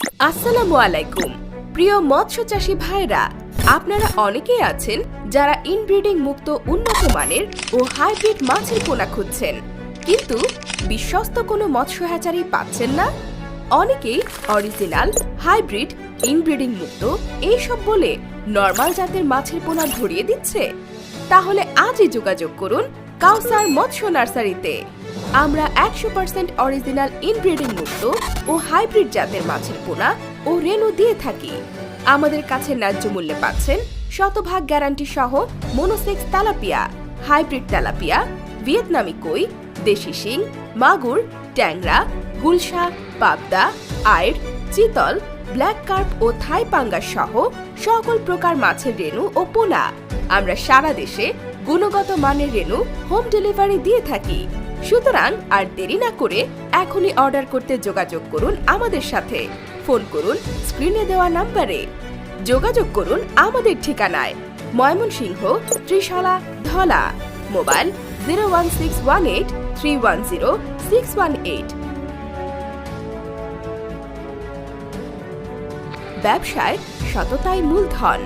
আসসালামু আলাইকুম প্রিয় মৎস্য চাষী ভাইরা, আপনারা অনেকেই আছেন যারা ইনব্রিডিং মুক্ত উন্নত মানের ও হাইব্রিড মাছের পোনা খুঁজছেন, কিন্তু বিশ্বস্ত কোনো মৎস্য হ্যাচারি পাচ্ছেন না। অনেকেই অরিজিনাল, হাইব্রিড, ইনব্রিডিং মুক্ত এইসব বলে নরমাল জাতের মাছের পোনা ধরিয়ে দিচ্ছে। তাহলে আজই যোগাযোগ করুন কাউসার মৎস্য নার্সারিতে। আমরা 100% অরিজিনাল, ইনব্রিডিং মুক্ত ও হাইব্রিড জাতের মাছের পোনা ও রেনু দিয়ে থাকি। আমাদের কাছে ন্যায্য মূল্যে পাচ্ছেন শতভাগ গ্যারান্টি সহ মনোসেক্স তেলাপিয়া, হাইব্রিড তেলাপিয়া, ভিয়েতনামি কই, দেশি শিং, মাগুর, ট্যাংরা, গুলশা, পাবদা, আইড়, চিতল, ব্ল্যাক কার্প ও থাই পাঙ্গাস সহ সকল প্রকার মাছের রেনু ও পোনা আমরা সারা দেশে গুণগত মানের রেনু হোম ডেলিভারি দিয়ে থাকি। সুতরাং আর দেরি না করে এখনই অর্ডার করতে যোগাযোগ করুন আমাদের সাথে। ফোন করুন স্ক্রিনে দেওয়া নম্বরে। যোগাযোগ করুন আমাদের ঠিকানায়, ময়মনসিংহ, ত্রিশালা, ধলা। মোবাইল 01618310618। ব্যবসায় সততাই মূলধন।